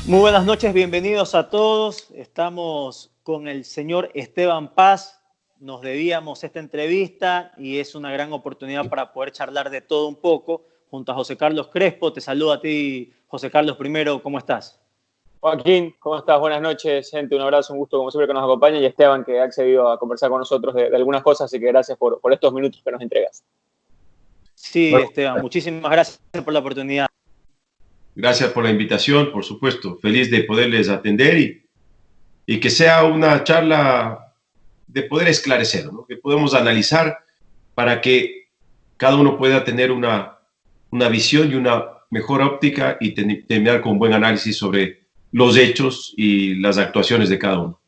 Muy buenas noches, bienvenidos a todos. Estamos con el señor Esteban Paz. Nos debíamos esta entrevista y es una gran oportunidad para poder charlar de todo un poco junto a José Carlos Crespo. Te saludo a ti, José Carlos, primero, ¿cómo estás? Joaquín, ¿cómo estás? Buenas noches, gente. Un abrazo, un gusto como siempre que nos acompaña. Y Esteban, que ha accedido a conversar con nosotros de algunas cosas, así que gracias por estos minutos que nos entregas. Sí, Esteban, muchísimas gracias por la oportunidad. Gracias por la invitación, por supuesto. Feliz de poderles atender y que sea una charla de poder esclarecer, ¿no? Que podemos analizar para que cada uno pueda tener una visión y una mejor óptica y terminar con un buen análisis sobre los hechos y las actuaciones de cada uno.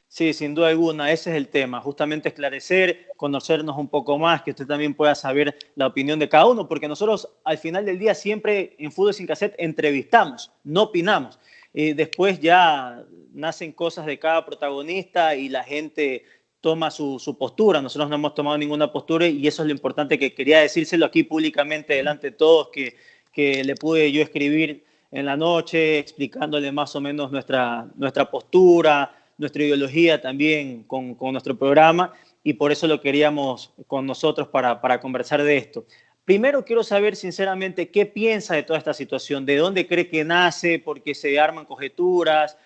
Sí, sin duda alguna, ese es el tema, justamente esclarecer, conocernos un poco más, que usted también pueda saber la opinión de cada uno, porque nosotros al final del día siempre en Fútbol Sin Cassette entrevistamos, no opinamos. Después ya nacen cosas de cada protagonista y la gente toma su postura. Nosotros no hemos tomado ninguna postura y eso es lo importante que quería decírselo aquí públicamente delante de todos, que le pude yo escribir en la noche explicándole más o menos nuestra postura, nuestra ideología también con nuestro programa y por eso lo queríamos con nosotros para conversar de esto. Primero quiero saber sinceramente qué piensa de toda esta situación, de dónde cree que nace, porque se arman conjeturas,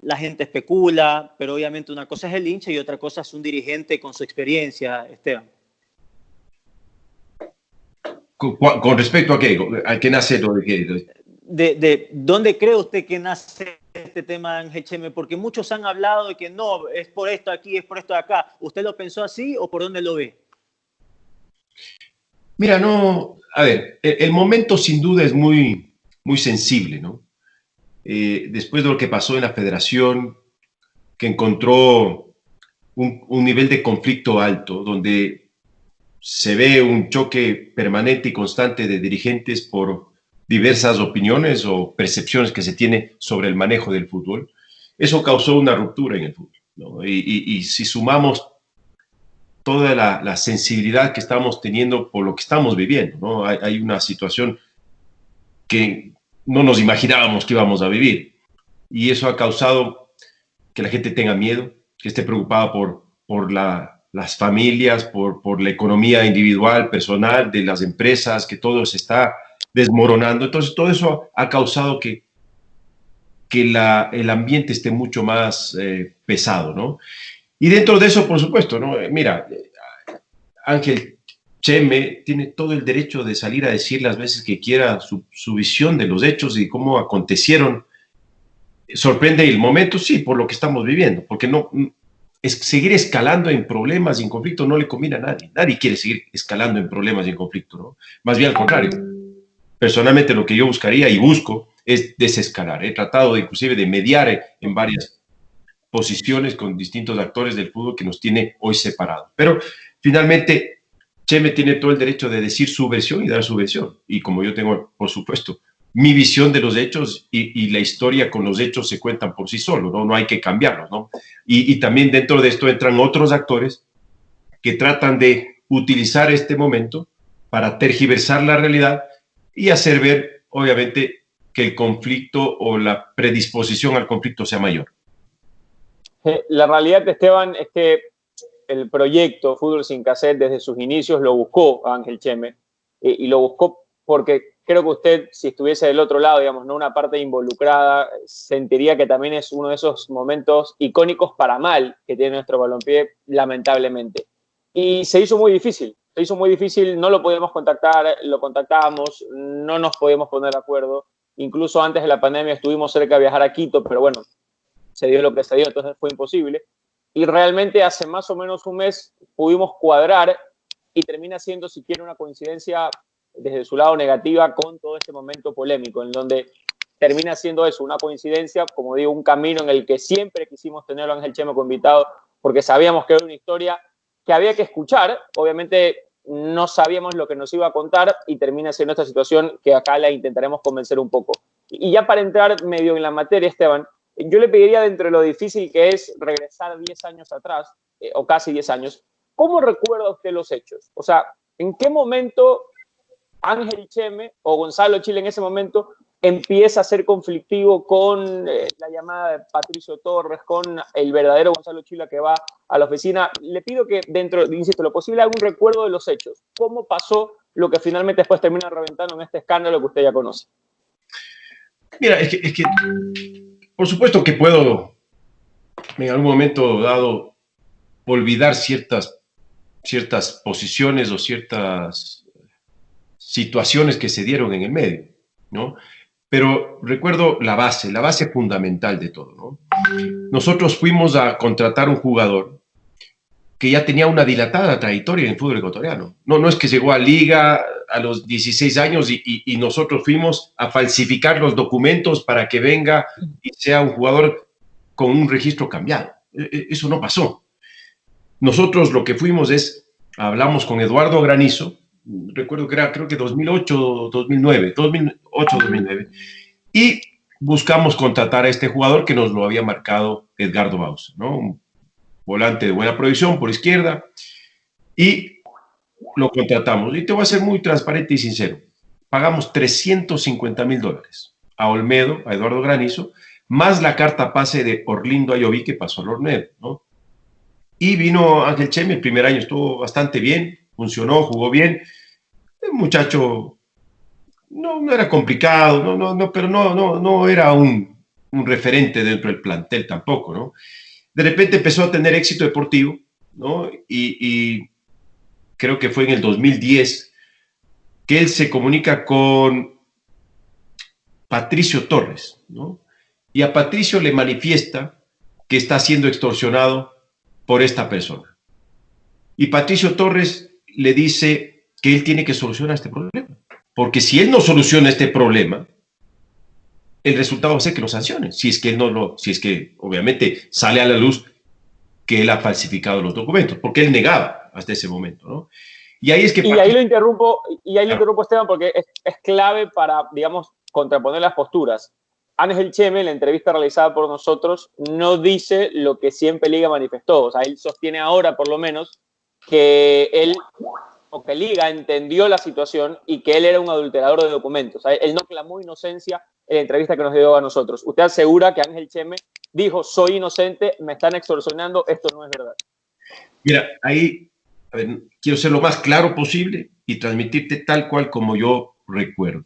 la gente especula, pero obviamente una cosa es el hincha y otra cosa es un dirigente con su experiencia, Esteban. ¿Con respecto a qué? ¿A qué nace lo de qué? ¿De dónde cree usted que nace este tema de Ángel Cheme? Porque muchos han hablado de que no, es por esto aquí, es por esto de acá. ¿Usted lo pensó así o por dónde lo ve? Mira, no, a ver, el momento sin duda es muy, muy sensible, ¿no? Después de lo que pasó en la federación, que encontró un nivel de conflicto alto, donde se ve un choque permanente y constante de dirigentes por diversas opiniones o percepciones que se tiene sobre el manejo del fútbol, eso causó una ruptura en el fútbol, ¿no? Y si sumamos toda la sensibilidad que estamos teniendo por lo que estamos viviendo, ¿no? Hay una situación que no nos imaginábamos que íbamos a vivir y eso ha causado que la gente tenga miedo, que esté preocupada por las familias, por la economía individual, personal, de las empresas, que todo se está desmoronando. Entonces, todo eso ha causado que el ambiente esté mucho más pesado, ¿no? Y dentro de eso, por supuesto, ¿no? Mira, Ángel Cheme tiene todo el derecho de salir a decir las veces que quiera su visión de los hechos y cómo acontecieron. Sorprende el momento, sí, por lo que estamos viviendo, porque no seguir escalando en problemas y en conflicto no le conviene a nadie. Nadie quiere seguir escalando en problemas y en conflicto, ¿no? Más bien al contrario. Personalmente lo que yo buscaría y busco es desescalar. He tratado inclusive de mediar en varias posiciones con distintos actores del fútbol que nos tiene hoy separados. Pero finalmente Cheme tiene todo el derecho de decir su versión y dar su versión. Y como yo tengo, por supuesto, mi visión de los hechos y la historia con los hechos se cuentan por sí solos, ¿no? No hay que cambiarlos, ¿no? Y también dentro de esto entran otros actores que tratan de utilizar este momento para tergiversar la realidad y hacer ver, obviamente, que el conflicto o la predisposición al conflicto sea mayor. La realidad, Esteban, es que el proyecto Fútbol Sin Cassette desde sus inicios lo buscó a Ángel Cheme y lo buscó porque creo que usted, si estuviese del otro lado, digamos, no una parte involucrada, sentiría que también es uno de esos momentos icónicos para mal que tiene nuestro balompié, lamentablemente. Y se hizo muy difícil, no lo podíamos contactar, lo contactábamos, no nos podíamos poner de acuerdo. Incluso antes de la pandemia estuvimos cerca de viajar a Quito, pero bueno, se dio lo que se dio, entonces fue imposible. Y realmente hace más o menos un mes pudimos cuadrar y termina siendo siquiera una coincidencia desde su lado negativa con todo este momento polémico, en donde termina siendo eso, una coincidencia, como digo, un camino en el que siempre quisimos tenerlo a Ángel Cheme como invitado, porque sabíamos que era una historia que había que escuchar. Obviamente no sabíamos lo que nos iba a contar y termina siendo esta situación que acá la intentaremos convencer un poco. Y ya para entrar medio en la materia, Esteban, yo le pediría, dentro de lo difícil que es regresar 10 años atrás, o casi 10 años, ¿cómo recuerda usted los hechos? O sea, ¿en qué momento Ángel Cheme o Gonzalo Chile en ese momento empieza a ser conflictivo con la llamada de Patricio Torres, con el verdadero Gonzalo Chila que va a la oficina. Le pido que dentro, insisto, lo posible, haga un recuerdo de los hechos. ¿Cómo pasó lo que finalmente después termina reventando en este escándalo que usted ya conoce? Mira, es que por supuesto que puedo en algún momento dado olvidar ciertas posiciones o ciertas situaciones que se dieron en el medio, ¿no? Pero recuerdo la base fundamental de todo, ¿no? Nosotros fuimos a contratar un jugador que ya tenía una dilatada trayectoria en el fútbol ecuatoriano. No es que llegó a Liga a los 16 años y nosotros fuimos a falsificar los documentos para que venga y sea un jugador con un registro cambiado. Eso no pasó. Nosotros lo que fuimos hablamos con Eduardo Granizo, recuerdo que era creo que 2008-2009, y buscamos contratar a este jugador que nos lo había marcado Edgardo Bauza, ¿no? Un volante de buena proyección por izquierda, y lo contratamos. Y te voy a ser muy transparente y sincero. Pagamos $350,000 a Olmedo, a Eduardo Granizo, más la carta pase de Orlindo Ayoví que pasó al Olmedo, ¿no? Y vino Ángel Cheme, el primer año estuvo bastante bien, funcionó, jugó bien. El muchacho no era complicado, pero no era un referente dentro del plantel tampoco, ¿no? De repente empezó a tener éxito deportivo, ¿no? Y creo que fue en el 2010 que él se comunica con Patricio Torres, ¿no? Y a Patricio le manifiesta que está siendo extorsionado por esta persona. Y Patricio Torres le dice que él tiene que solucionar este problema. Porque si él no soluciona este problema, el resultado va a ser que lo sancionen. Si es que obviamente sale a la luz que él ha falsificado los documentos, porque él negaba hasta ese momento, ¿no? Y ahí es que... ahí lo interrumpo, Esteban, porque es clave para, digamos, contraponer las posturas. Ángel Cheme, en la entrevista realizada por nosotros, no dice lo que siempre Liga manifestó. O sea, él sostiene ahora, por lo menos, que Liga entendió la situación y que él era un adulterador de documentos. O sea, él no clamó inocencia en la entrevista que nos dio a nosotros. Usted asegura que Ángel Cheme dijo, soy inocente, me están extorsionando, esto no es verdad. Mira, ahí quiero ser lo más claro posible y transmitirte tal cual como yo recuerdo.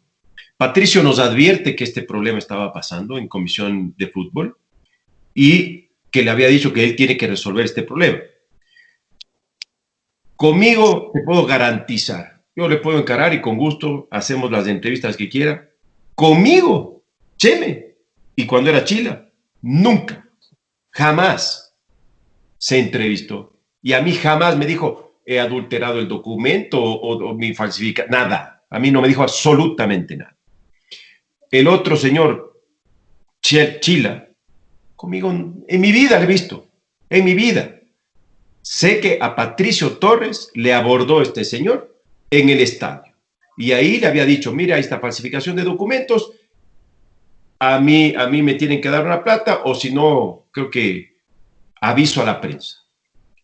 Patricio nos advierte que este problema estaba pasando en comisión de fútbol y que le había dicho que él tiene que resolver este problema. Conmigo te puedo garantizar, yo le puedo encarar y con gusto hacemos las entrevistas que quiera. Conmigo, Cheme, y cuando era Chila, nunca, jamás se entrevistó. Y a mí jamás me dijo, he adulterado el documento o me falsifica, nada. A mí no me dijo absolutamente nada. El otro señor, Chila, conmigo en mi vida le he visto, en mi vida. Sé que a Patricio Torres le abordó este señor en el estadio. Y ahí le había dicho, mira, esta falsificación de documentos, a mí me tienen que dar una plata o si no, creo que aviso a la prensa.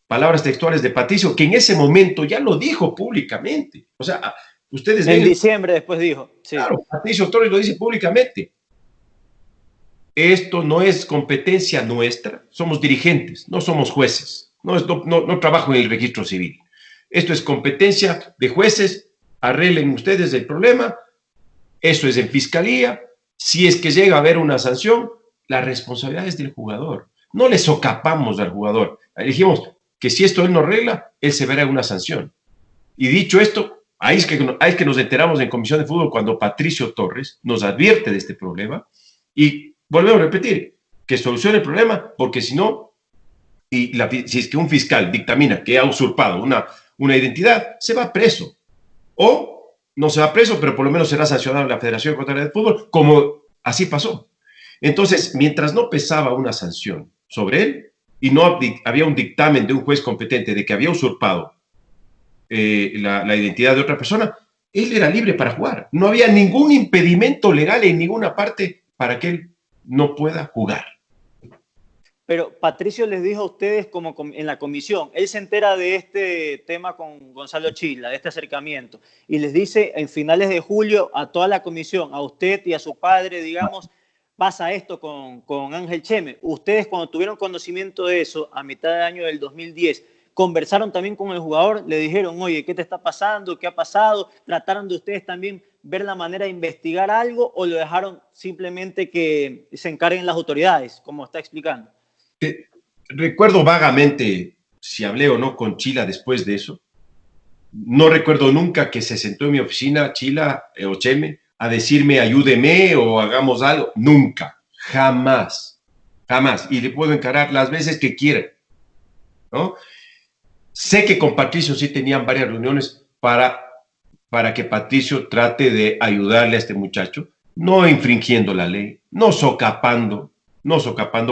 Palabras textuales de Patricio, que en ese momento ya lo dijo públicamente. O sea, ustedes ven... En diciembre después dijo. Sí. Claro, Patricio Torres lo dice públicamente. Esto no es competencia nuestra, somos dirigentes, no somos jueces. No trabajo en el registro civil. Esto es competencia de jueces, arreglen ustedes el problema, eso es en fiscalía. Si es que llega a haber una sanción, la responsabilidad es del jugador. No le socapamos al jugador. Le dijimos que si esto él no arregla, él se verá una sanción. Y dicho esto, ahí es que nos enteramos en Comisión de Fútbol cuando Patricio Torres nos advierte de este problema y volvemos a repetir, que solucione el problema, porque si no, si es que un fiscal dictamina que ha usurpado una identidad, se va preso. O no se va preso, pero por lo menos será sancionado en la Federación Ecuatoriana de Fútbol, como así pasó. Entonces, mientras no pesaba una sanción sobre él y no había un dictamen de un juez competente de que había usurpado la identidad de otra persona, él era libre para jugar. No había ningún impedimento legal en ninguna parte para que él no pueda jugar. pero Patricio les dijo a ustedes como en la comisión, él se entera de este tema con Gonzalo Chila, de este acercamiento, y les dice en finales de julio a toda la comisión, a usted y a su padre, digamos, pasa esto con Ángel Cheme. Ustedes cuando tuvieron conocimiento de eso, a mitad de año del 2010, conversaron también con el jugador, le dijeron, oye, ¿qué te está pasando? ¿Qué ha pasado? ¿Trataron de ustedes también ver la manera de investigar algo o lo dejaron simplemente que se encarguen las autoridades, como está explicando? Recuerdo vagamente si hablé o no con Chila después de eso. No recuerdo nunca que se sentó en mi oficina Chila o Cheme a decirme ayúdeme o hagamos algo. Nunca, jamás, jamás. Y le puedo encarar las veces que quiera, ¿no? Sé que con Patricio sí tenían varias reuniones para que Patricio trate de ayudarle a este muchacho, no infringiendo la ley, no socapando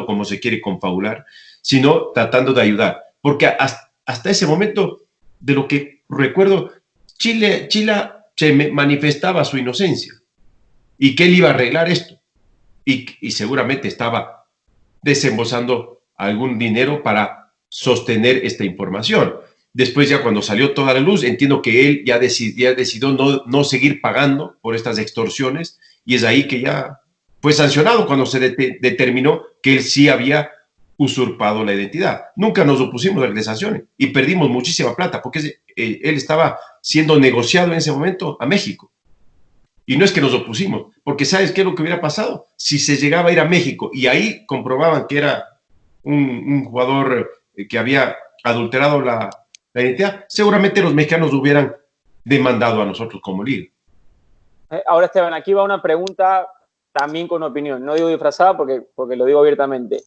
como se quiere confabular, sino tratando de ayudar. Porque hasta ese momento, de lo que recuerdo, Chila Cheme manifestaba su inocencia y que él iba a arreglar esto. Y seguramente estaba desembolsando algún dinero para sostener esta información. Después ya cuando salió toda la luz, entiendo que él ya decidió no seguir pagando por estas extorsiones y es ahí que ya fue sancionado cuando se determinó que él sí había usurpado la identidad. Nunca nos opusimos a que le sancionen y perdimos muchísima plata porque él estaba siendo negociado en ese momento a México. Y no es que nos opusimos, porque ¿sabes qué es lo que hubiera pasado? Si se llegaba a ir a México y ahí comprobaban que era un jugador que había adulterado la identidad, seguramente los mexicanos hubieran demandado a nosotros como liga. Ahora, Esteban, aquí va una pregunta también con opinión. No digo disfrazada porque lo digo abiertamente.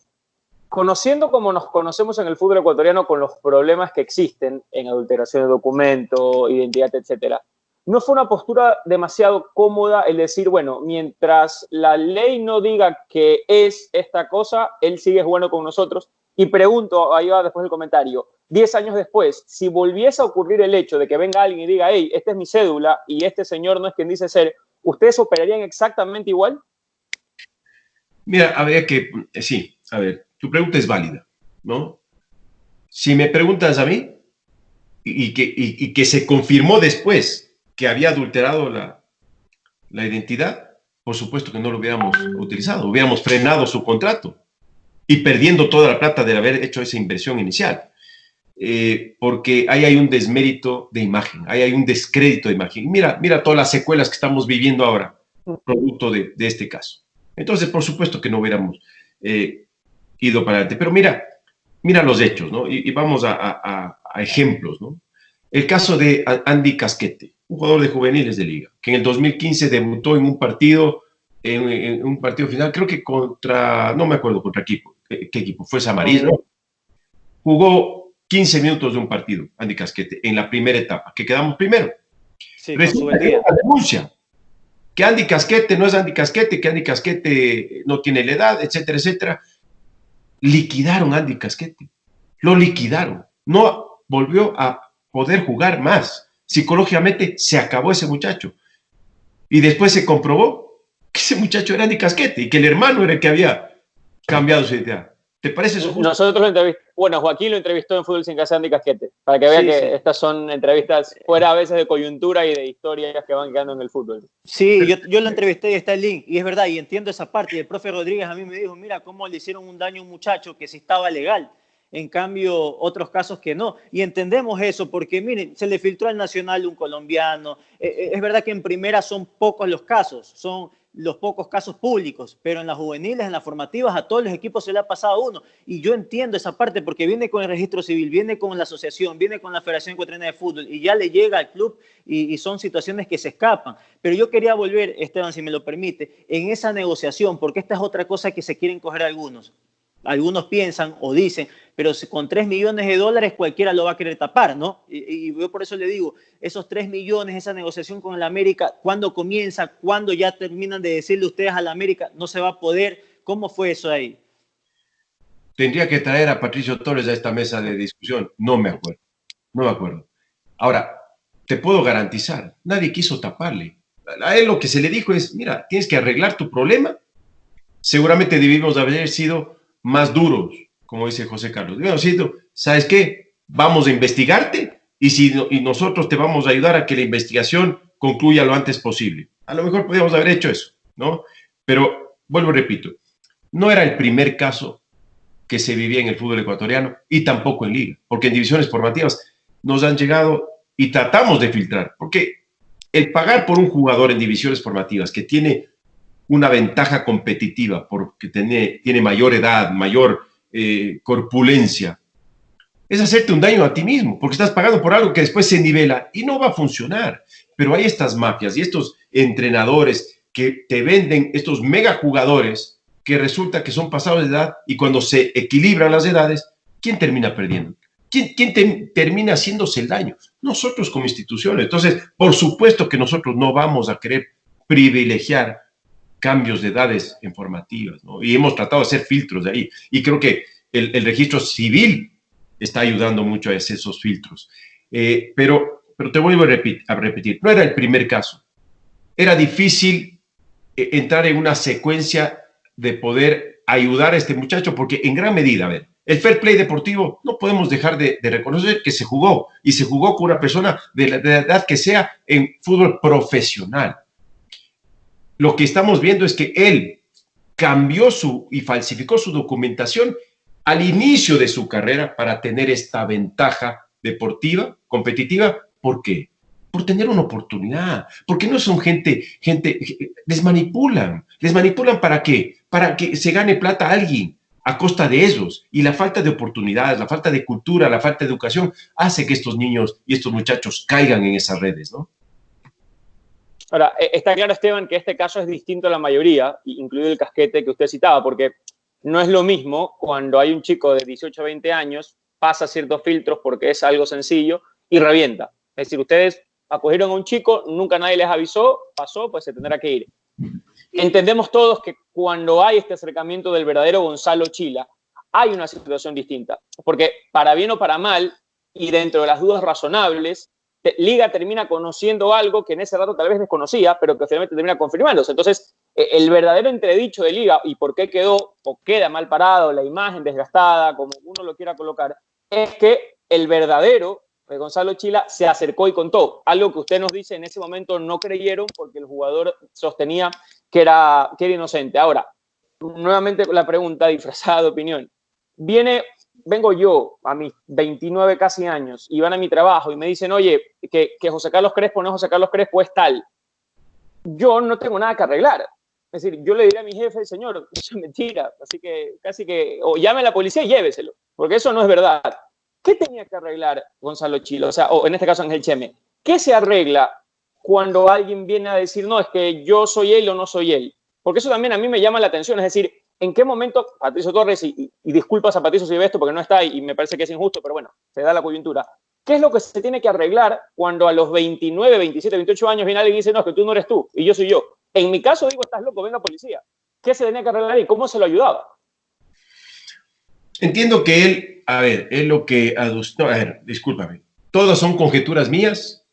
Conociendo como nos conocemos en el fútbol ecuatoriano con los problemas que existen en adulteración de documento, identidad, etcétera, ¿no fue una postura demasiado cómoda el decir, bueno, mientras la ley no diga que es esta cosa, él sigue jugando con nosotros? Y pregunto, ahí va después el comentario, 10 años después, si volviese a ocurrir el hecho de que venga alguien y diga, hey, esta es mi cédula y este señor no es quien dice ser, ¿ustedes operarían exactamente igual? Mira, habría que, sí, a ver, tu pregunta es válida, ¿no? Si me preguntas a mí y que se confirmó después que había adulterado la identidad, por supuesto que no lo hubiéramos utilizado, hubiéramos frenado su contrato y perdiendo toda la plata de haber hecho esa inversión inicial. Porque ahí hay un desmérito de imagen, ahí hay un descrédito de imagen. Mira todas las secuelas que estamos viviendo ahora, producto de este caso. Entonces, por supuesto que no hubiéramos ido para adelante. Pero mira los hechos, ¿no? Y vamos a ejemplos, ¿no? El caso de Andy Casquete, un jugador de juveniles de liga, que en el 2015 debutó en un partido final, creo que no me acuerdo contra qué equipo, fue Samaris, ¿no? Jugó 15 minutos de un partido, Andy Casquete, en la primera etapa, que quedamos primero. Sí, resulta que la denuncia, que Andy Casquete no es Andy Casquete, que Andy Casquete no tiene la edad, etcétera, etcétera. Liquidaron a Andy Casquete, lo liquidaron, no volvió a poder jugar más. Psicológicamente se acabó ese muchacho. Y después se comprobó que ese muchacho era Andy Casquete y que el hermano era el que había cambiado su identidad. ¿Te parece eso justo? Nosotros lo entrevistamos. Bueno, Joaquín lo entrevistó en Fútbol Sin Cassette, Andy Casquete, para que vea que estas son entrevistas fuera a veces de coyuntura y de historias que van quedando en el fútbol. Sí, yo lo entrevisté y está el link, y es verdad, y entiendo esa parte. Y el profe Rodríguez a mí me dijo, mira cómo le hicieron un daño a un muchacho que sí estaba legal. En cambio, otros casos que no. Y entendemos eso porque, miren, se le filtró al Nacional un colombiano. Es verdad que en primera son pocos los casos, son los pocos casos públicos, pero en las juveniles, en las formativas, a todos los equipos se le ha pasado uno. Y yo entiendo esa parte porque viene con el registro civil, viene con la asociación, viene con la Federación Ecuatoriana de Fútbol y ya le llega al club y son situaciones que se escapan. Pero yo quería volver, Esteban, si me lo permite, en esa negociación, porque esta es otra cosa que se quieren coger algunos. Algunos piensan o dicen, pero con 3 millones de dólares cualquiera lo va a querer tapar, ¿no? Y yo por eso le digo, esos 3 millones, esa negociación con el América, ¿cuándo comienza? ¿Cuándo ya terminan de decirle ustedes al América no se va a poder? ¿Cómo fue eso ahí? Tendría que traer a Patricio Torres a esta mesa de discusión. No me acuerdo. Ahora, te puedo garantizar, nadie quiso taparle. A él lo que se le dijo es, mira, tienes que arreglar tu problema. Seguramente debimos haber sido más duros como dice José Carlos. Bueno, sí, ¿sabes qué? Vamos a investigarte y nosotros te vamos a ayudar a que la investigación concluya lo antes posible. A lo mejor podríamos haber hecho eso, ¿no? Pero, vuelvo y repito, no era el primer caso que se vivía en el fútbol ecuatoriano y tampoco en liga, porque en divisiones formativas nos han llegado y tratamos de filtrar, porque el pagar por un jugador en divisiones formativas que tiene una ventaja competitiva porque tiene mayor edad, mayor corpulencia, es hacerte un daño a ti mismo, porque estás pagando por algo que después se nivela y no va a funcionar. Pero hay estas mafias y estos entrenadores que te venden estos mega jugadores que resulta que son pasados de edad y cuando se equilibran las edades, ¿quién termina perdiendo? ¿Quién termina haciéndose el daño? Nosotros como instituciones. Entonces, por supuesto que nosotros no vamos a querer privilegiar cambios de edades en formativas, ¿no? Y hemos tratado de hacer filtros de ahí. Y creo que el registro civil está ayudando mucho a hacer esos filtros. Pero te vuelvo a repetir, no era el primer caso. Era difícil entrar en una secuencia de poder ayudar a este muchacho, porque en gran medida, a ver, el fair play deportivo no podemos dejar de reconocer que se jugó, y se jugó con una persona de la edad que sea en fútbol profesional. Lo que estamos viendo es que él cambió y falsificó su documentación al inicio de su carrera para tener esta ventaja deportiva, competitiva. ¿Por qué? Por tener una oportunidad, porque no son gente, les manipulan. ¿Les manipulan para qué? Para que se gane plata a alguien a costa de ellos. Y la falta de oportunidades, la falta de cultura, la falta de educación hace que estos niños y estos muchachos caigan en esas redes, ¿no? Ahora, está claro, Esteban, que este caso es distinto a la mayoría, incluido el casquete que usted citaba, porque no es lo mismo cuando hay un chico de 18 a 20 años, pasa ciertos filtros porque es algo sencillo y revienta. Es decir, ustedes acogieron a un chico, nunca nadie les avisó, pasó, pues se tendrá que ir. Entendemos todos que cuando hay este acercamiento del verdadero Gonzalo Chila, hay una situación distinta, porque para bien o para mal, y dentro de las dudas razonables, Liga termina conociendo algo que en ese rato tal vez desconocía, pero que finalmente termina confirmándose. Entonces, el verdadero entredicho de Liga y por qué quedó o queda mal parado, la imagen desgastada, como uno lo quiera colocar, es que el verdadero Gonzalo Chila se acercó y contó. Algo que usted nos dice en ese momento no creyeron porque el jugador sostenía que era inocente. Ahora, nuevamente la pregunta disfrazada de opinión. Vengo yo a mis 29 casi años y van a mi trabajo y me dicen, oye, que José Carlos Crespo no es José Carlos Crespo, es tal. Yo no tengo nada que arreglar. Es decir, yo le diré a mi jefe, señor, eso es mentira. Así que casi que, o llame a la policía y lléveselo, porque eso no es verdad. ¿Qué tenía que arreglar Gonzalo Chila? O sea, o en este caso Ángel Cheme. ¿Qué se arregla cuando alguien viene a decir, no, es que yo soy él o no soy él? Porque eso también a mí me llama la atención. Es decir, ¿en qué momento Patricio Torres, y disculpas a Patricio si ve esto porque no está ahí y me parece que es injusto, pero bueno, se da la coyuntura. ¿Qué es lo que se tiene que arreglar cuando a los 29, 27, 28 años viene alguien y dice, no, es que tú no eres tú y yo soy yo? En mi caso digo, estás loco, venga policía. ¿Qué se tenía que arreglar y cómo se lo ayudaba? Entiendo que él lo que no, discúlpame, todas son conjeturas mías,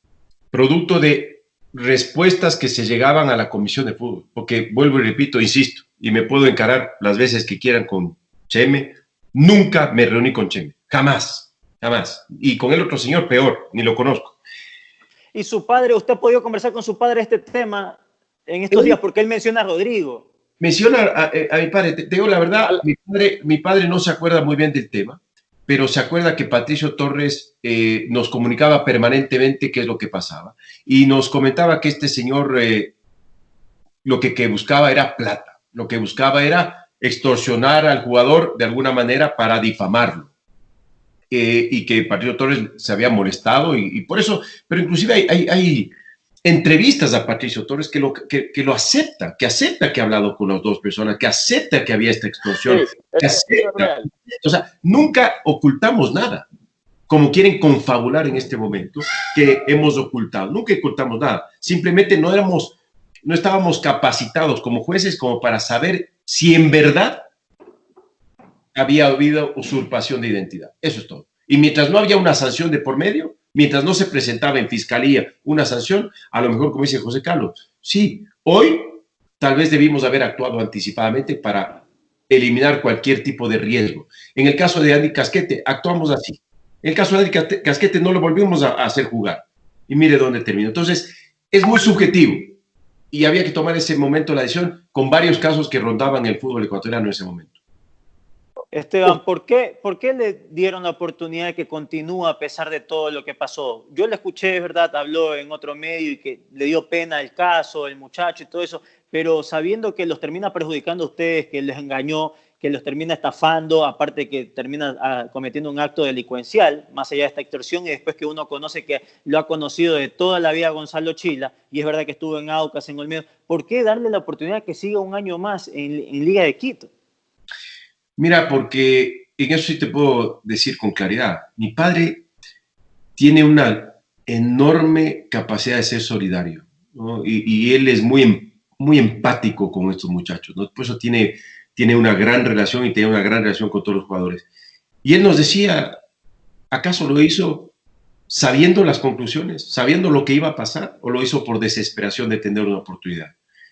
producto de respuestas que se llegaban a la comisión de fútbol, porque vuelvo y repito, insisto, y me puedo encarar las veces que quieran con Cheme, nunca me reuní con Cheme, jamás, y con el otro señor peor, ni lo conozco. ¿Y su padre, usted ha podido conversar con su padre este tema en estos días? Porque él menciona a Rodrigo. Menciona a mi padre, te digo la verdad, mi padre no se acuerda muy bien del tema, pero se acuerda que Patricio Torres nos comunicaba permanentemente qué es lo que pasaba. Y nos comentaba que este señor lo que buscaba era plata, lo que buscaba era extorsionar al jugador de alguna manera para difamarlo. Y que Patricio Torres se había molestado y por eso, pero inclusive hay entrevistas a Patricio Torres que lo acepta, que ha hablado con las dos personas, que acepta que había esta extorsión, Sí, que acepta. O sea, nunca ocultamos nada, como quieren confabular en este momento, que hemos ocultado. Nunca ocultamos nada. Simplemente no estábamos capacitados como jueces como para saber si en verdad había habido usurpación de identidad. Eso es todo. Y mientras no había una sanción de por medio, mientras no se presentaba en fiscalía una sanción, a lo mejor, como dice José Carlos, sí, hoy tal vez debimos haber actuado anticipadamente para eliminar cualquier tipo de riesgo. En el caso de Andy Casquete, actuamos así. En el caso de Andy Casquete no lo volvimos a hacer jugar. Y mire dónde terminó. Entonces, es muy subjetivo. Y había que tomar ese momento la decisión con varios casos que rondaban el fútbol ecuatoriano en ese momento. Esteban, ¿por qué le dieron la oportunidad de que continúe a pesar de todo lo que pasó? Yo le escuché, es verdad, habló en otro medio y que le dio pena el caso, el muchacho y todo eso, pero sabiendo que los termina perjudicando a ustedes, que les engañó, que los termina estafando, aparte que termina cometiendo un acto delincuencial, más allá de esta extorsión, y después que uno conoce que lo ha conocido de toda la vida Gonzalo Chila, y es verdad que estuvo en Aucas, en Olmedo, ¿por qué darle la oportunidad de que siga un año más en Liga de Quito? Mira, porque en eso sí te puedo decir con claridad. Mi padre tiene una enorme capacidad de ser solidario, ¿no? Y él es muy empático con estos muchachos, ¿no? Por eso tiene una gran relación y tiene una gran relación con todos los jugadores. Y él nos decía, ¿acaso lo hizo sabiendo las conclusiones, sabiendo lo que iba a pasar, o lo hizo por desesperación de tener una oportunidad?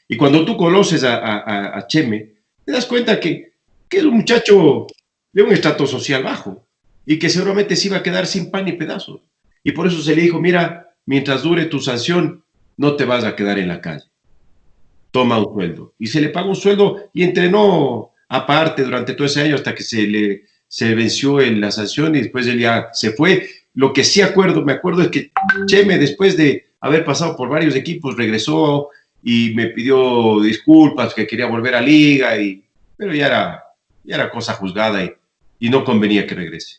Y cuando tú conoces a Cheme, te das cuenta que es un muchacho de un estrato social bajo y que seguramente se iba a quedar sin pan ni pedazos. Y por eso se le dijo, mira, mientras dure tu sanción, no te vas a quedar en la calle. Toma un sueldo. Y se le pagó un sueldo y entrenó aparte durante todo ese año hasta que se venció en la sanción y después él ya se fue. Lo que sí me acuerdo es que Cheme, después de haber pasado por varios equipos, regresó y me pidió disculpas, que quería volver a Liga, pero ya era cosa juzgada y no convenía que regrese.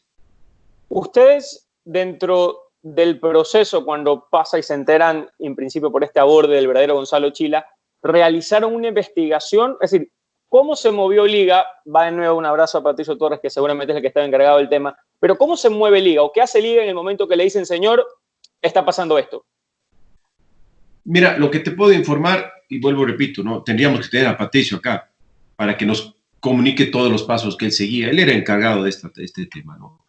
Ustedes, dentro del proceso, cuando pasa y se enteran, en principio por este aborde del verdadero Gonzalo Chila, realizaron una investigación, es decir, ¿cómo se movió Liga? Va de nuevo un abrazo a Patricio Torres, que seguramente es el que estaba encargado del tema, pero ¿cómo se mueve Liga? ¿O qué hace Liga en el momento que le dicen, señor, está pasando esto? Mira, lo que te puedo informar, y vuelvo, repito, ¿no? Tendríamos que tener a Patricio acá para que nos comunique todos los pasos que él seguía. Él era encargado de este tema, ¿no?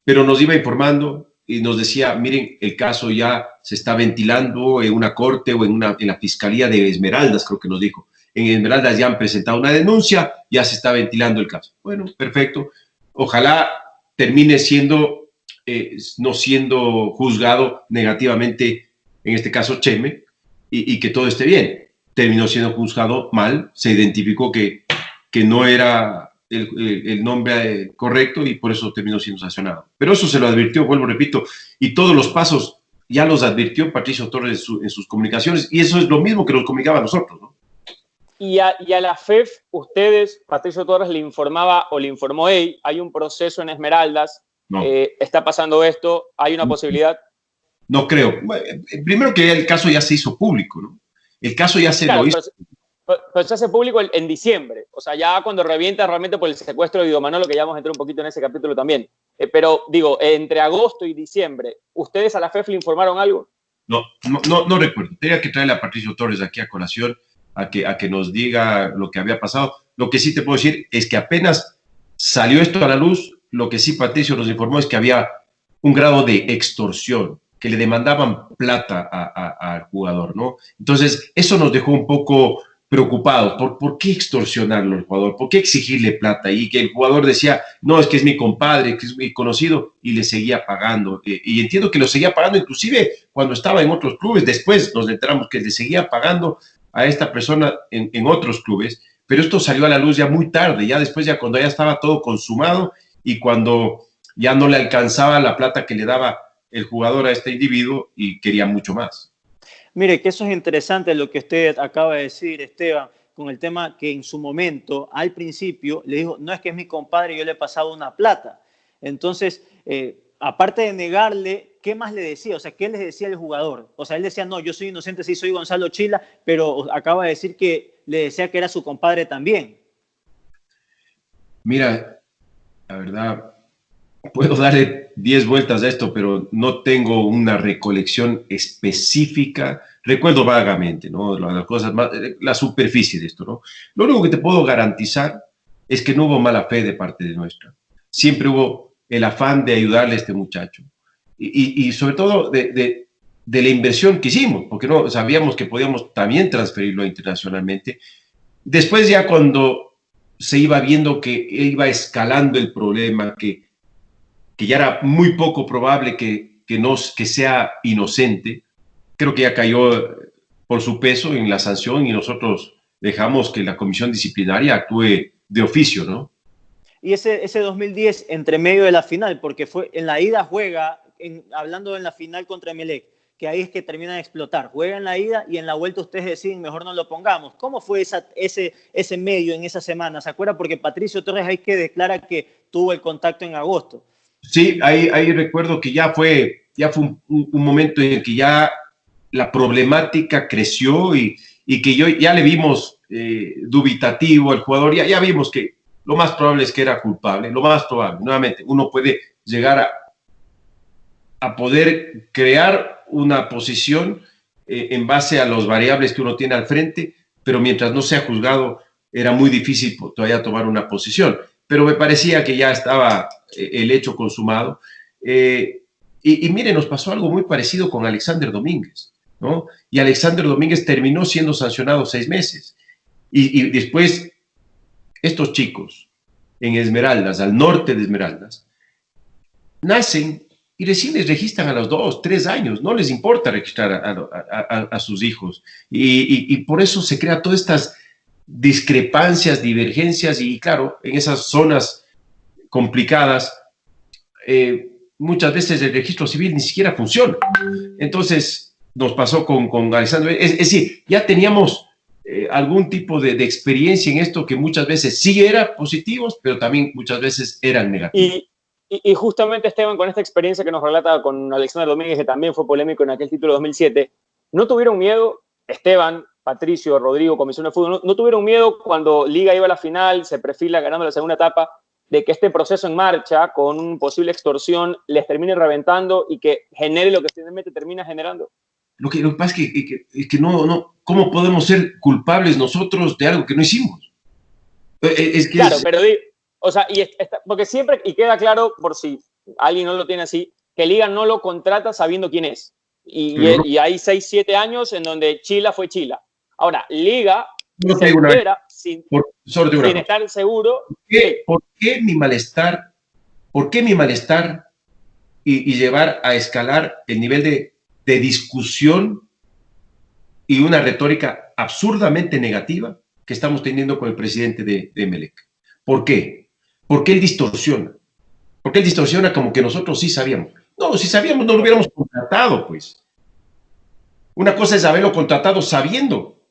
Pero nos iba informando y nos decía, miren, el caso ya se está ventilando en una corte o en la Fiscalía de Esmeraldas, creo que nos dijo. En Esmeraldas ya han presentado una denuncia, ya se está ventilando el caso. Bueno, perfecto. Ojalá termine no siendo juzgado negativamente, en este caso Cheme, y que todo esté bien. Terminó siendo juzgado mal, se identificó que no era el nombre correcto y por eso terminó siendo sancionado. Pero eso se lo advirtió, vuelvo, repito, y todos los pasos ya los advirtió Patricio Torres en sus comunicaciones, y eso es lo mismo que nos comunicaba a nosotros, ¿no? Y a la FEF, ustedes, Patricio Torres le informaba o le informó, hey, hay un proceso en Esmeraldas, no. Está pasando esto, hay una posibilidad. No creo. Primero que el caso ya se hizo público, ¿no? El caso ya se lo hizo. Pero se hace público en diciembre, o sea, ya cuando revienta realmente por el secuestro de Guido Manolo, que ya vamos a entrar un poquito en ese capítulo también. Pero digo, entre agosto y diciembre, ¿ustedes a la FEF le informaron algo? No recuerdo. Tenía que traerle a Patricio Torres aquí a colación a que nos diga lo que había pasado. Lo que sí te puedo decir es que apenas salió esto a la luz, lo que sí Patricio nos informó es que había un grado de extorsión, que le demandaban plata al jugador, ¿no? Entonces, eso nos dejó un poco preocupados. ¿Por qué extorsionarlo al jugador? ¿Por qué exigirle plata? Y que el jugador decía, no, es que es mi compadre, que es mi conocido, y le seguía pagando. Y entiendo que lo seguía pagando inclusive cuando estaba en otros clubes. Después nos enteramos que le seguía pagando a esta persona en otros clubes, pero esto salió a la luz ya muy tarde, ya después, ya cuando ya estaba todo consumado y cuando ya no le alcanzaba la plata que le daba el jugador a este individuo y quería mucho más. Mire, que eso es interesante lo que usted acaba de decir, Esteban, con el tema que en su momento, al principio, le dijo, no es que es mi compadre, yo le he pasado una plata. Entonces, aparte de negarle, ¿qué más le decía? O sea, ¿qué les decía el jugador? O sea, él decía, no, yo soy inocente, sí soy Gonzalo Chila, pero acaba de decir que le decía que era su compadre también. Mira, la verdad, puedo darle 10 vueltas a esto, pero no tengo una recolección específica. Recuerdo vagamente, ¿no? Las cosas más, la superficie de esto, ¿no? Lo único que te puedo garantizar es que no hubo mala fe de parte de nuestra. Siempre hubo el afán de ayudarle a este muchacho. Y sobre todo de la inversión que hicimos, porque no sabíamos que podíamos también transferirlo internacionalmente. Después ya cuando se iba viendo que iba escalando el problema, que ya era muy poco probable que sea inocente. Creo que ya cayó por su peso en la sanción y nosotros dejamos que la comisión disciplinaria actúe de oficio, ¿no? Y ese 2010 entre medio de la final, porque fue en la ida juega, hablando en la final contra Emelec, que ahí es que termina de explotar. Juega en la ida y en la vuelta ustedes deciden, mejor no lo pongamos. ¿Cómo fue ese medio en esa semana? ¿Se acuerda? Porque Patricio Torres hay que declara que tuvo el contacto en agosto. Sí, ahí recuerdo que ya fue un momento en el que ya la problemática creció y que ya le vimos dubitativo al jugador, ya vimos que lo más probable es que era culpable, lo más probable. Nuevamente, uno puede llegar a poder crear una posición en base a las variables que uno tiene al frente, pero mientras no sea juzgado, era muy difícil todavía tomar una posición. Pero me parecía que ya estaba el hecho consumado. Y mire, nos pasó algo muy parecido con Alexander Domínguez, ¿no? Y Alexander Domínguez terminó siendo sancionado 6 meses. Y después, estos chicos en Esmeraldas, al norte de Esmeraldas, nacen y recién les registran a los 2, 3 años. No les importa registrar a sus hijos. Y por eso se crean todas estas discrepancias, divergencias, y claro, en esas zonas complicadas, muchas veces el registro civil ni siquiera funciona. Entonces, nos pasó con Alexander. Es decir, ya teníamos algún tipo de experiencia en esto que muchas veces sí eran positivos, pero también muchas veces eran negativos. Y justamente, Esteban, con esta experiencia que nos relata con Alexander Domínguez, que también fue polémico en aquel título 2007, ¿no tuvieron miedo, Esteban, Patricio, Rodrigo, Comisión de Fútbol, no tuvieron miedo cuando Liga iba a la final, se perfila ganando la segunda etapa, de que este proceso en marcha, con una posible extorsión, les termine reventando y que genere lo que finalmente termina generando? Lo que pasa es que no, ¿cómo podemos ser culpables nosotros de algo que no hicimos? Claro, pero o sea, porque siempre, y queda claro, por si alguien no lo tiene así, que Liga no lo contrata sabiendo quién es. Y hay 6, 7 años en donde Chila fue Chila. Ahora, Liga se entera sin estar seguro. ¿Por qué mi malestar? ¿Por qué mi malestar y llevar a escalar el nivel de discusión y una retórica absurdamente negativa que estamos teniendo con el presidente de Emelec? ¿Por qué? Porque él distorsiona. Porque él distorsiona como que nosotros sí sabíamos. No, si sabíamos no lo hubiéramos contratado, pues. Una cosa es haberlo contratado sabiendo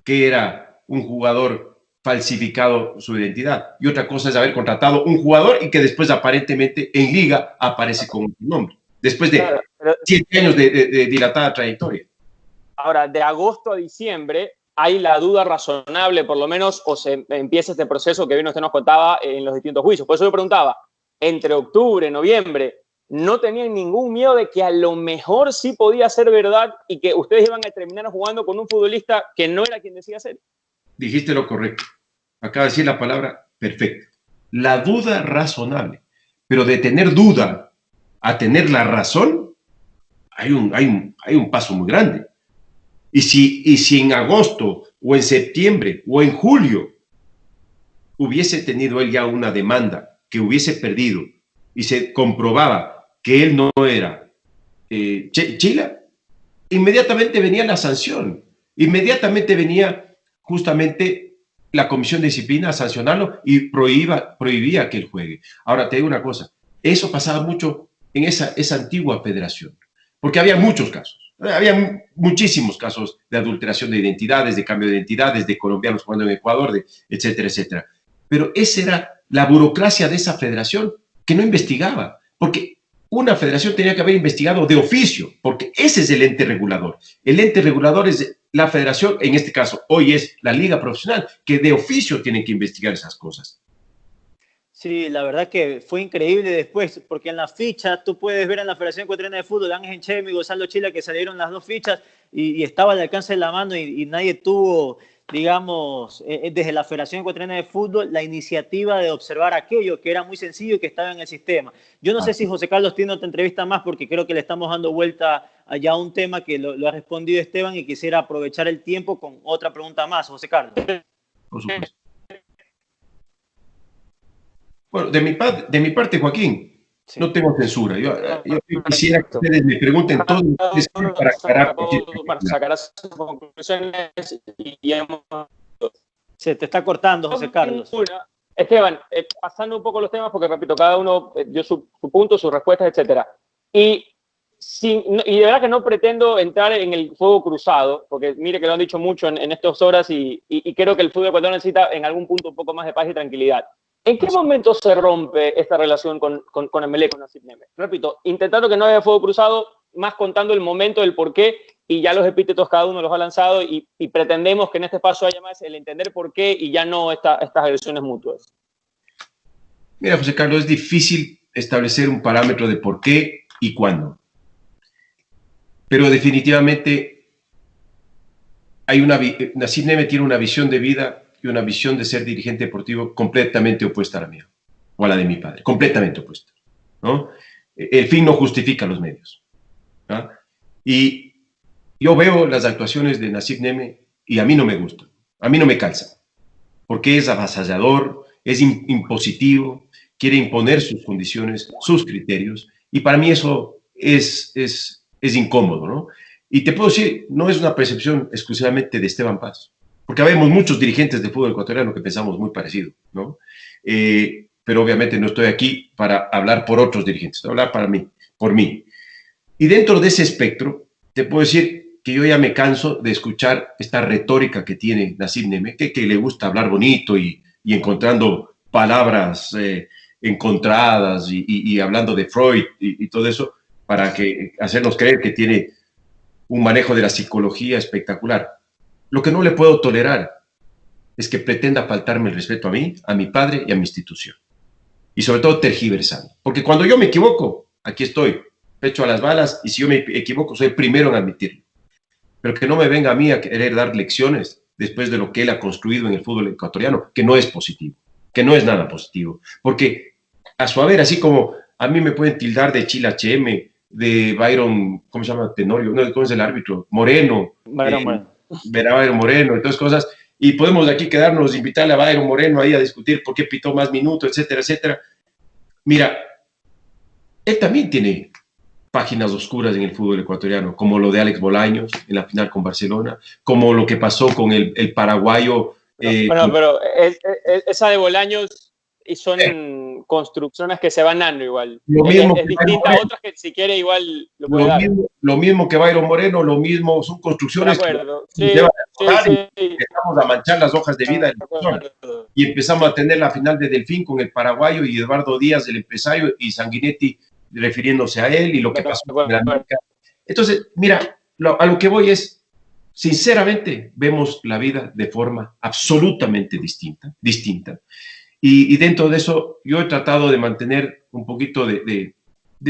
que era un jugador falsificado su identidad. Y otra cosa es haber contratado un jugador y que después aparentemente en Liga aparece con un nombre. Después de 7 años de dilatada trayectoria. Ahora, de agosto a diciembre hay la duda razonable, por lo menos, o se empieza este proceso que bien usted nos contaba en los distintos juicios. Por eso yo preguntaba, entre octubre, noviembre, ¿no tenían ningún miedo de que a lo mejor sí podía ser verdad y que ustedes iban a terminar jugando con un futbolista que no era quien decía ser? Dijiste lo correcto. Acaba de decir la palabra perfecta. La duda razonable. Pero de tener duda a tener la razón, hay un paso muy grande. Y si en agosto o en septiembre o en julio hubiese tenido él ya una demanda que hubiese perdido y se comprobaba que él no era Chila, inmediatamente venía la sanción, inmediatamente venía justamente la comisión de disciplina a sancionarlo y prohibía que él juegue. Ahora te digo una cosa, eso pasaba mucho en esa antigua federación, porque había muchos casos. Había muchísimos casos de adulteración de identidades, de cambio de identidades, de colombianos jugando en Ecuador, etcétera, etcétera. Pero esa era la burocracia de esa federación que no investigaba, porque una federación tenía que haber investigado de oficio, porque ese es el ente regulador. El ente regulador es la federación, en este caso, hoy es la liga profesional, que de oficio tienen que investigar esas cosas. Sí, la verdad que fue increíble después, porque en la ficha, tú puedes ver en la Federación Ecuatoriana de Fútbol, Ángel Chemi y Gonzalo Chila, que salieron las 2 fichas y estaba al alcance de la mano y nadie tuvo, digamos, desde la Federación Ecuatoriana de Fútbol, la iniciativa de observar aquello que era muy sencillo y que estaba en el sistema. Yo no sé si José Carlos tiene otra entrevista más, porque creo que le estamos dando vuelta allá a un tema que lo ha respondido Esteban y quisiera aprovechar el tiempo con otra pregunta más, José Carlos. Por supuesto. Bueno, de mi parte, Joaquín, Sí. no tengo censura. Yo quisiera que ustedes me pregunten todo para aclarar para sacar sus conclusiones y hemos... Se te está cortando, José Carlos. Esteban, pasando un poco los temas, porque repito, cada uno dio su punto, sus respuestas, etcétera. Y de verdad que no pretendo entrar en el fuego cruzado, porque mire que lo han dicho mucho en estas horas y creo que el fútbol ecuatoriano necesita en algún punto un poco más de paz y tranquilidad. ¿En qué momento se rompe esta relación con Emelec, con Nasib Neme? Repito, intentando que no haya fuego cruzado, más contando el momento del por qué, y ya los epítetos cada uno los ha lanzado, y pretendemos que en este paso haya más el entender por qué y ya no estas agresiones mutuas. Mira, José Carlos, es difícil establecer un parámetro de por qué y cuándo. Pero definitivamente Nasib Neme tiene una visión de vida y una visión de ser dirigente deportivo completamente opuesta a la mía, o a la de mi padre, completamente opuesta, ¿no? El fin no justifica los medios, ¿no? Y yo veo las actuaciones de Nasib Neme y a mí no me gustan, a mí no me calzan, porque es avasallador, es impositivo, quiere imponer sus condiciones, sus criterios, y para mí eso es incómodo, ¿no? Y te puedo decir, no es una percepción exclusivamente de Esteban Paz, porque habemos muchos dirigentes del fútbol ecuatoriano que pensamos muy parecido, ¿no? Pero obviamente no estoy aquí para hablar por otros dirigentes, estoy hablar por mí. Y dentro de ese espectro, te puedo decir que yo ya me canso de escuchar esta retórica que tiene Nasib Neme, que le gusta hablar bonito y encontrando palabras encontradas y hablando de Freud y todo eso, para hacernos creer que tiene un manejo de la psicología espectacular. Lo que no le puedo tolerar es que pretenda faltarme el respeto a mí, a mi padre y a mi institución. Y sobre todo tergiversando. Porque cuando yo me equivoco, aquí estoy, pecho a las balas, y si yo me equivoco, soy el primero en admitirlo. Pero que no me venga a mí a querer dar lecciones después de lo que él ha construido en el fútbol ecuatoriano, que no es positivo, que no es nada positivo. Porque a su haber, así como a mí me pueden tildar de Chila HM, de Byron, ¿cómo se llama? Tenorio, no, ¿cómo es el árbitro? Moreno. Byron Moreno, entonces cosas, y podemos de aquí quedarnos, invitarle a Byron Moreno ahí a discutir por qué pitó más minutos, etcétera, etcétera. Mira, él también tiene páginas oscuras en el fútbol ecuatoriano, como lo de Alex Bolaños en la final con Barcelona, como lo que pasó con el paraguayo. Pero esa de Bolaños y son construcciones que se van dando igual. Es distinta a otras que si quiere igual lo puede dar. Lo mismo que Byron Moreno, lo mismo, son construcciones de acuerdo. que empezamos a manchar las hojas de vida de la persona. Y empezamos a tener la final de Delfín con el paraguayo y Eduardo Díaz, el empresario, y Sanguinetti refiriéndose a él y lo que pasó con la América. Entonces, mira, a lo que voy es, sinceramente, vemos la vida de forma absolutamente distinta. Y dentro de eso, yo he tratado de mantener un poquito de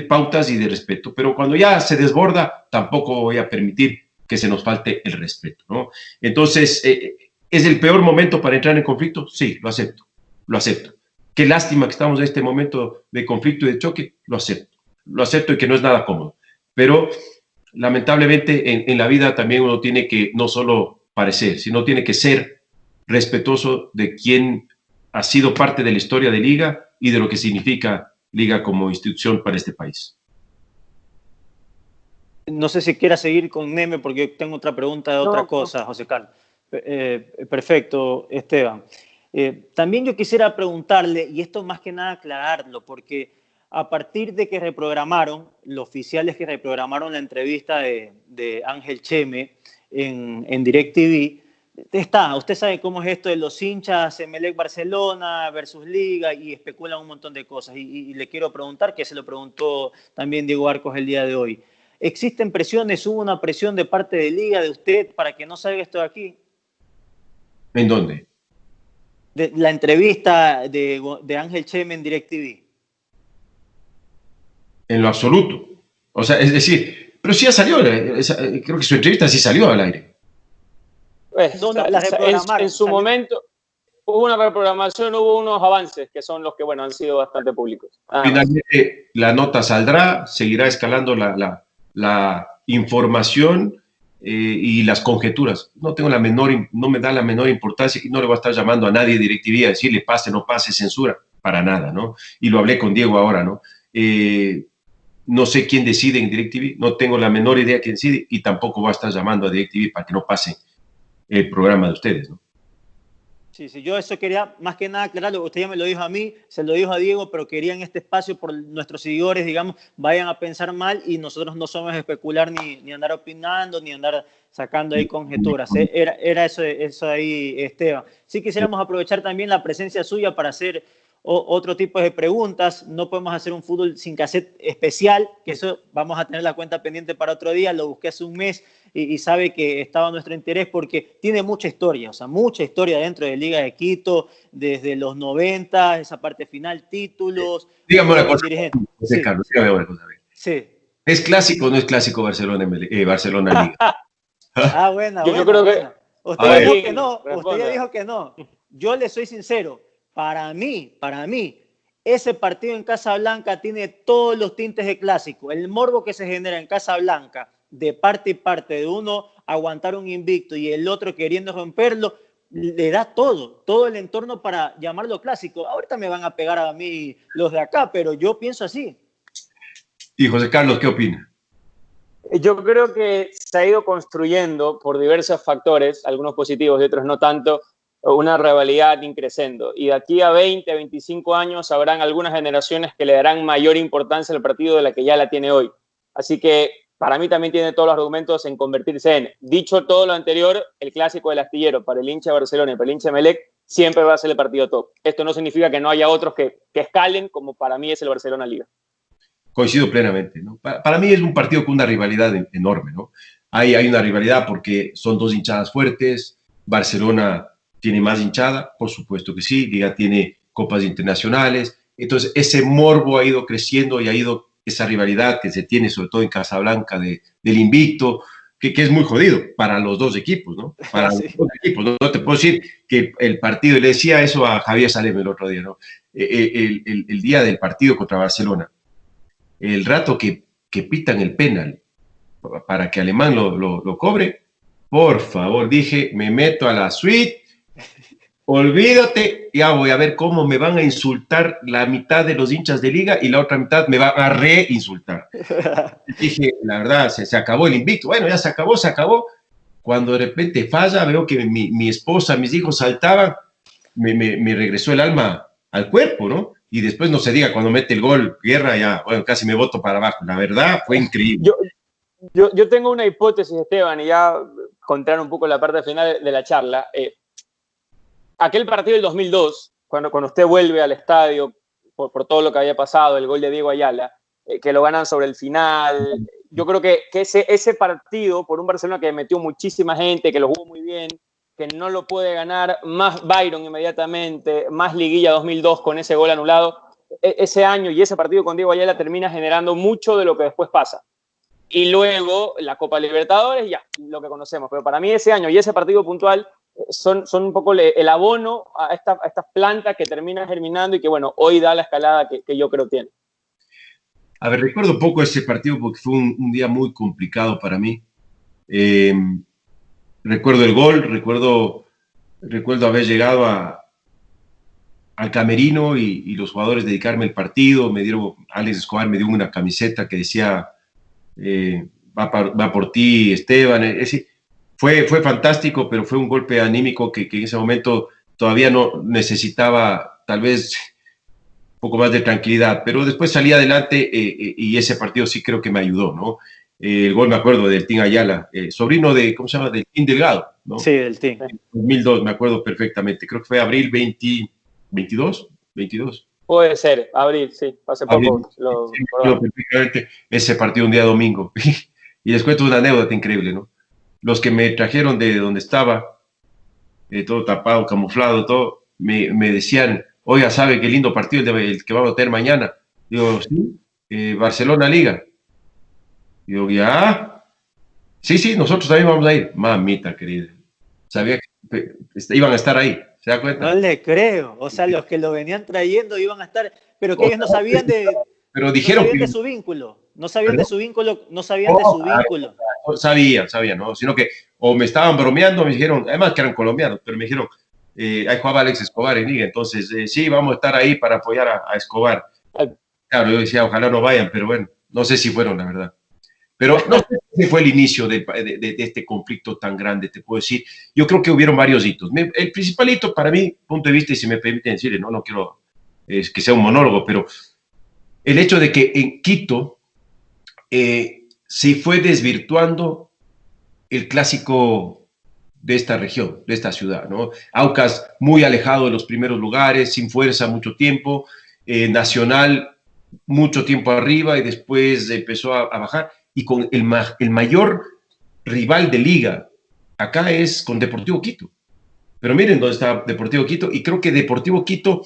pautas y de respeto, pero cuando ya se desborda, tampoco voy a permitir que se nos falte el respeto, ¿no? Entonces, ¿es el peor momento para entrar en conflicto? Sí, lo acepto. Qué lástima que estamos en este momento de conflicto y de choque, lo acepto y que no es nada cómodo. Pero, lamentablemente, en la vida también uno tiene que no solo parecer, sino tiene que ser respetuoso de quien ha sido parte de la historia de Liga y de lo que significa Liga como institución para este país. No sé si quieras seguir con Neme porque tengo otra pregunta de otra cosa, José Carlos. Perfecto, Esteban. También yo quisiera preguntarle, y esto más que nada aclararlo, porque a partir de que reprogramaron, los oficiales que reprogramaron la entrevista de Ángel Cheme en DirecTV, usted sabe cómo es esto de los hinchas Emelec Barcelona versus Liga y especulan un montón de cosas. Y le quiero preguntar, que se lo preguntó también Diego Arcos el día de hoy. ¿Existen presiones? ¿Hubo una presión de parte de Liga, de usted, para que no salga esto de aquí? ¿En dónde? De la entrevista de Ángel Cheme en DirecTV. En lo absoluto. O sea, es decir, pero sí ya salió, creo que su entrevista sí salió al aire. En su momento hubo una reprogramación, hubo unos avances que son los que, bueno, han sido bastante públicos. Finalmente la nota saldrá, seguirá escalando la información y las conjeturas. No me da la menor importancia y no le voy a estar llamando a nadie de DirecTV a decirle pase, no pase, censura. para nada, ¿no? Y lo hablé con Diego ahora, ¿no? No sé quién decide en DirecTV, no tengo la menor idea quién decide y tampoco va a estar llamando a DirecTV para que no pase el programa de ustedes, ¿no? Sí, sí, yo eso quería más que nada aclararlo. Usted ya me lo dijo a mí, se lo dijo a Diego, pero quería en este espacio por nuestros seguidores, digamos, vayan a pensar mal y nosotros no somos especular ni andar opinando, ni andar sacando ahí conjeturas. Era eso ahí, Esteban. Sí quisiéramos aprovechar también la presencia suya para hacer otro tipo de preguntas. No podemos hacer un fútbol sin cassette especial, que eso vamos a tener la cuenta pendiente para otro día. Lo busqué hace un mes y sabe que estaba nuestro interés porque tiene mucha historia, o sea, mucha historia dentro de Liga de Quito, desde los 90, esa parte final, títulos. Dígame una cosa, José Sí. Carlos, dígame una cosa. Sí. ¿Es clásico o no es clásico Barcelona Liga? Buena, yo creo que... Usted ya dijo que no, usted ya dijo que no. Yo le soy sincero, para mí, ese partido en Casablanca tiene todos los tintes de clásico. El morbo que se genera en Casablanca, de parte y parte, de uno aguantar un invicto y el otro queriendo romperlo, le da todo el entorno para llamarlo clásico. Ahorita me van a pegar a mí los de acá, pero yo pienso así. Y José Carlos, ¿qué opina? Yo creo que se ha ido construyendo por diversos factores, algunos positivos y otros no tanto, una rivalidad increciendo. Y de aquí a 20, 25 años habrán algunas generaciones que le darán mayor importancia al partido de la que ya la tiene hoy. Así que para mí también tiene todos los argumentos en convertirse en. Dicho todo lo anterior, el clásico del astillero para el hincha de Barcelona y para el hincha de Melec siempre va a ser el partido top. Esto no significa que no haya otros que escalen, como para mí es el Barcelona Liga. Coincido plenamente, ¿no? Para mí es un partido con una rivalidad enorme, ¿no? Hay una rivalidad porque son dos hinchadas fuertes. Barcelona tiene más hinchada, por supuesto que sí. Liga tiene copas internacionales. Entonces, ese morbo ha ido creciendo y ha ido esa rivalidad que se tiene, sobre todo en Casablanca, del invicto, que es muy jodido para los dos equipos, ¿no? Para sí. Los dos equipos. No te puedo decir que el partido, le decía eso a Javier Salem el otro día, ¿no? El día del partido contra Barcelona, el rato que pitan el penal para que Alemán lo cobre, por favor, dije, me meto a la suite, olvídate, ya voy a ver cómo me van a insultar la mitad de los hinchas de Liga y la otra mitad me va a reinsultar. Dije, la verdad, se acabó el invicto. Bueno, ya se acabó. Cuando de repente falla, veo que mi esposa, mis hijos saltaban, me regresó el alma al cuerpo, ¿no? Y después no se diga, cuando mete el gol, Guerra, ya, bueno, casi me boto para abajo. La verdad, fue increíble. Yo tengo una hipótesis, Esteban, y ya contar un poco la parte final de la charla. Aquel partido del 2002, cuando usted vuelve al estadio por todo lo que había pasado, el gol de Diego Ayala, que lo ganan sobre el final, yo creo que ese partido, por un Barcelona que metió muchísima gente, que lo jugó muy bien, que no lo puede ganar, más Byron inmediatamente, más Liguilla 2002 con ese gol anulado, ese año y ese partido con Diego Ayala termina generando mucho de lo que después pasa. Y luego la Copa Libertadores, ya, lo que conocemos. Pero para mí ese año y ese partido puntual son un poco el abono a estas plantas que terminan germinando y que, bueno, hoy da la escalada que yo creo tiene. A ver, recuerdo un poco ese partido porque fue un día muy complicado para mí. Recuerdo el gol, recuerdo haber llegado al camerino y los jugadores dedicarme el partido. Alex Escobar me dio una camiseta que decía va por ti, Esteban. Fue fantástico, pero fue un golpe anímico que en ese momento todavía no necesitaba, tal vez un poco más de tranquilidad, pero después salí adelante y ese partido sí creo que me ayudó, ¿no? El gol me acuerdo del Team Ayala, sobrino de, ¿cómo se llama? Del Team Delgado, ¿no? Sí, del Team. En 2002, me acuerdo perfectamente, creo que fue abril 22. Puede ser, abril, sí, hace poco. Perfectamente ese partido un día domingo. Y les cuento una anécdota increíble, ¿no? Los que me trajeron de donde estaba, todo tapado, camuflado, todo, me decían, oiga, ¿sabe qué lindo partido el que vamos a tener mañana? Digo, sí, Barcelona Liga. Digo, ya. Sí, nosotros también vamos a ir. Mamita querida. Sabía que iban a estar ahí. ¿Se da cuenta? No le creo. O sea, los que lo venían trayendo iban a estar, pero que ellos no sabían pero dijeron de su vínculo. No sabían de su vínculo. Sabía, ¿no? Sino que o me estaban bromeando, me dijeron, además que eran colombianos, pero me dijeron, ahí jugaba Alex Escobar en Liga, entonces sí, vamos a estar ahí para apoyar a Escobar. Claro, yo decía, ojalá no vayan, pero bueno, no sé si fueron, la verdad. Pero no sé si fue el inicio de este conflicto tan grande, te puedo decir. Yo creo que hubieron varios hitos. El principal hito, para mí, punto de vista, y si me permiten decirle, no quiero que sea un monólogo, pero el hecho de que en Quito se fue desvirtuando el clásico de esta región, de esta ciudad, ¿no? Aucas muy alejado de los primeros lugares, sin fuerza mucho tiempo, Nacional mucho tiempo arriba y después empezó a bajar, y con el mayor rival de liga acá es con Deportivo Quito. Pero miren dónde está Deportivo Quito, y creo que Deportivo Quito,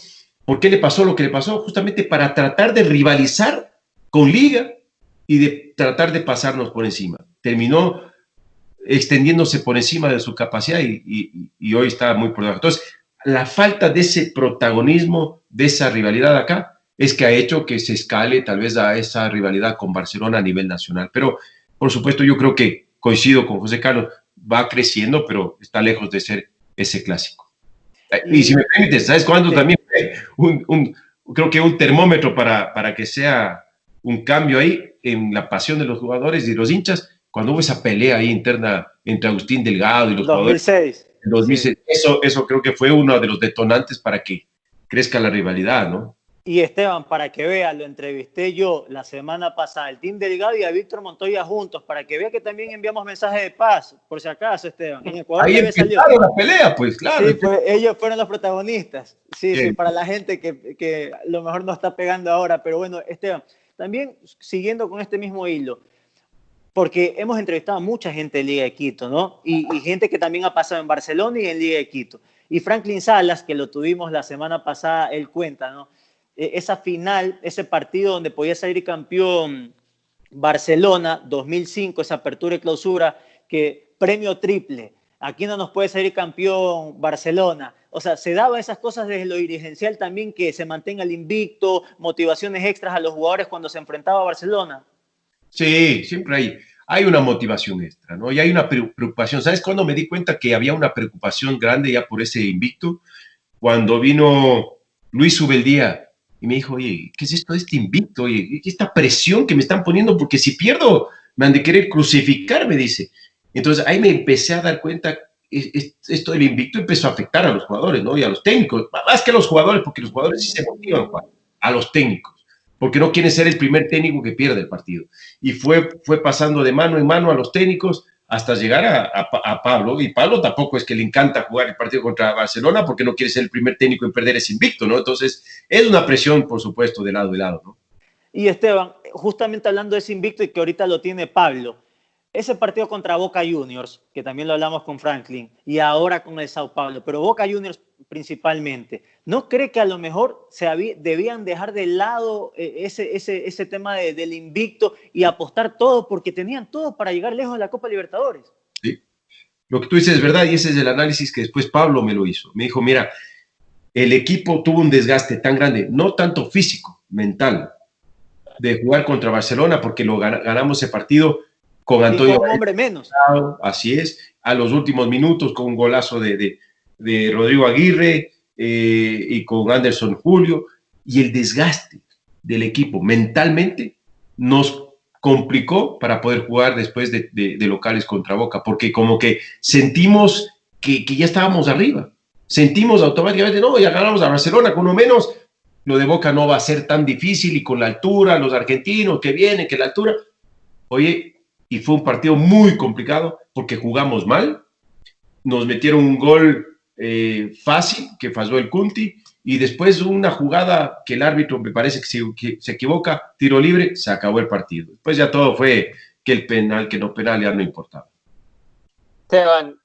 ¿por qué le pasó lo que le pasó? Justamente para tratar de rivalizar con Liga y de tratar de pasarnos por encima. Terminó extendiéndose por encima de su capacidad y hoy está muy por debajo. Entonces, la falta de ese protagonismo, de esa rivalidad acá, es que ha hecho que se escale tal vez a esa rivalidad con Barcelona a nivel nacional. Pero, por supuesto, yo creo que coincido con José Carlos, va creciendo, pero está lejos de ser ese clásico. Y si me permites, ¿sabes cuándo? Sí. También creo que un termómetro para que sea un cambio ahí en la pasión de los jugadores y los hinchas, cuando hubo esa pelea ahí interna entre Agustín Delgado y los 2006. jugadores. En 2006. Sí. Eso creo que fue uno de los detonantes para que crezca la rivalidad, ¿no? Y Esteban, para que vea, lo entrevisté yo la semana pasada, el Team Delgado y a Víctor Montoya juntos, para que vea que también enviamos mensajes de paz, por si acaso, Esteban. En Ecuador ahí empezaron la pelea, pues, claro. Sí, pues, ellos fueron los protagonistas. Sí, para la gente que a lo mejor no está pegando ahora, pero bueno, Esteban, también siguiendo con este mismo hilo, porque hemos entrevistado a mucha gente de Liga de Quito, ¿no? Y gente que también ha pasado en Barcelona y en Liga de Quito. Y Franklin Salas, que lo tuvimos la semana pasada, él cuenta, ¿no? Esa final, ese partido donde podía salir campeón Barcelona 2005, esa apertura y clausura, que premio triple, aquí no nos puede salir campeón Barcelona. O sea, se daba esas cosas desde lo dirigencial también, que se mantenga el invicto, motivaciones extras a los jugadores cuando se enfrentaba a Barcelona. Sí, siempre hay una motivación extra, ¿no? Y hay una preocupación. ¿Sabes cuándo me di cuenta que había una preocupación grande ya por ese invicto? Cuando vino Luis Ubeldía y me dijo, oye, ¿qué es esto de este invicto? Oye, ¿qué esta presión que me están poniendo? Porque si pierdo, me han de querer crucificar, me dice. Entonces ahí me empecé a dar cuenta, esto del invicto empezó a afectar a los jugadores, ¿no? Y a los técnicos, más que a los jugadores, porque los jugadores sí se motivan, Juan, a los técnicos, porque no quieren ser el primer técnico que pierde el partido. Y fue pasando de mano en mano a los técnicos hasta llegar a Pablo, y Pablo tampoco es que le encanta jugar el partido contra Barcelona porque no quiere ser el primer técnico en perder ese invicto, ¿no? Entonces, es una presión, por supuesto, de lado y lado, ¿no? Y Esteban, justamente hablando de ese invicto y que ahorita lo tiene Pablo, ese partido contra Boca Juniors, que también lo hablamos con Franklin, y ahora con el Sao Paulo, pero Boca Juniors principalmente, ¿no cree que a lo mejor debían dejar de lado ese tema del invicto y apostar todo, porque tenían todo para llegar lejos de la Copa Libertadores? Sí, lo que tú dices es verdad, y ese es el análisis que después Pablo me lo hizo. Me dijo, mira, el equipo tuvo un desgaste tan grande, no tanto físico, mental, de jugar contra Barcelona, porque ganamos ese partido con Antonio. Y con un hombre menos. Así es, a los últimos minutos con un golazo de Rodrigo Aguirre y con Anderson Julio, y el desgaste del equipo mentalmente nos complicó para poder jugar después de locales contra Boca, porque como que sentimos que ya estábamos arriba, sentimos automáticamente, no, ya ganamos a Barcelona con uno menos, lo de Boca no va a ser tan difícil, y con la altura, los argentinos que vienen, que la altura, oye, y fue un partido muy complicado porque jugamos mal, nos metieron un gol fácil que falló el Kunti, y después una jugada que el árbitro me parece que se equivoca, tiro libre, se acabó el partido. Después ya todo fue que el penal, que no penal, ya no importaba. Esteban,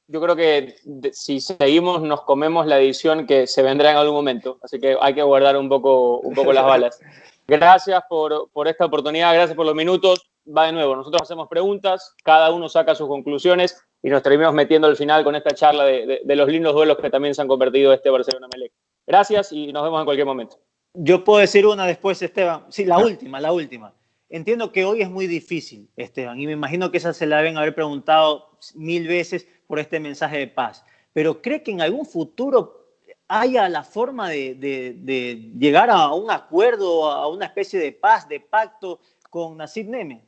yo creo que si seguimos nos comemos la edición que se vendrá en algún momento, así que hay que guardar un poco las balas. Gracias por esta oportunidad, gracias por los minutos. Va de nuevo, nosotros hacemos preguntas, cada uno saca sus conclusiones y nos terminamos metiendo al final con esta charla de los lindos duelos que también se han convertido este Barcelona-Melec. Gracias y nos vemos en cualquier momento. Yo puedo decir una después, Esteban. Sí, la última. Entiendo que hoy es muy difícil, Esteban, y me imagino que esa se la deben haber preguntado 1000 veces por este mensaje de paz. pero ¿cree que en algún futuro haya la forma de llegar a un acuerdo, a una especie de paz, de pacto con Nasib Neme?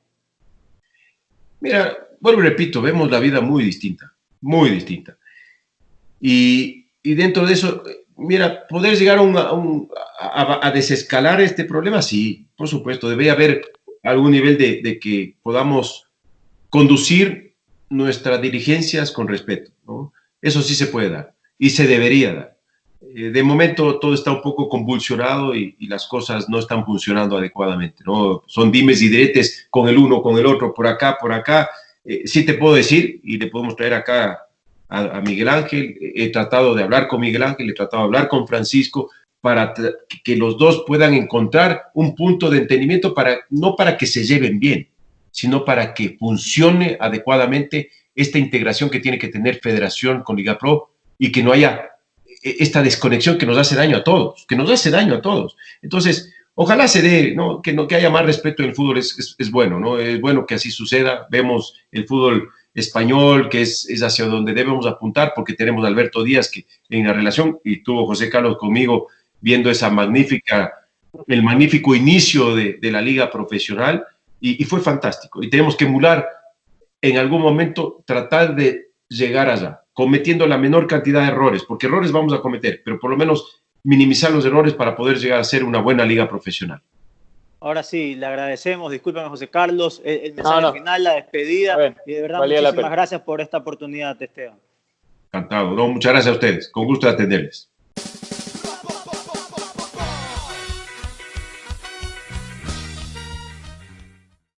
Mira, vuelvo y repito, vemos la vida muy distinta, muy distinta. Y dentro de eso, mira, poder llegar a desescalar este problema, sí, por supuesto, debe haber algún nivel de que podamos conducir nuestras diligencias con respeto, ¿no? Eso sí se puede dar y se debería dar. De momento todo está un poco convulsionado y las cosas no están funcionando adecuadamente, ¿no? Son dimes y diretes con el uno, con el otro, por acá, por acá. Sí te puedo decir, y le podemos traer acá a Miguel Ángel, he tratado de hablar con Miguel Ángel, he tratado de hablar con Francisco, para que los dos puedan encontrar un punto de entendimiento, no para que se lleven bien, sino para que funcione adecuadamente esta integración que tiene que tener Federación con Liga Pro y que no haya esta desconexión que nos hace daño a todos, que nos hace daño a todos. Entonces, ojalá se dé, ¿no? Que haya más respeto en el fútbol es bueno, ¿no? Es bueno que así suceda. Vemos el fútbol español, que es hacia donde debemos apuntar, porque tenemos a Alberto Díaz, que en la relación, y tuvo José Carlos conmigo, viendo el magnífico inicio de la liga profesional, y fue fantástico. Y tenemos que emular en algún momento, tratar de llegar allá, cometiendo la menor cantidad de errores, porque errores vamos a cometer, pero por lo menos minimizar los errores para poder llegar a ser una buena liga profesional. Ahora sí, le agradecemos, discúlpame José Carlos, el mensaje final, la despedida, y de verdad muchísimas gracias por esta oportunidad, Esteban. Encantado, no, muchas gracias a ustedes, con gusto de atenderles.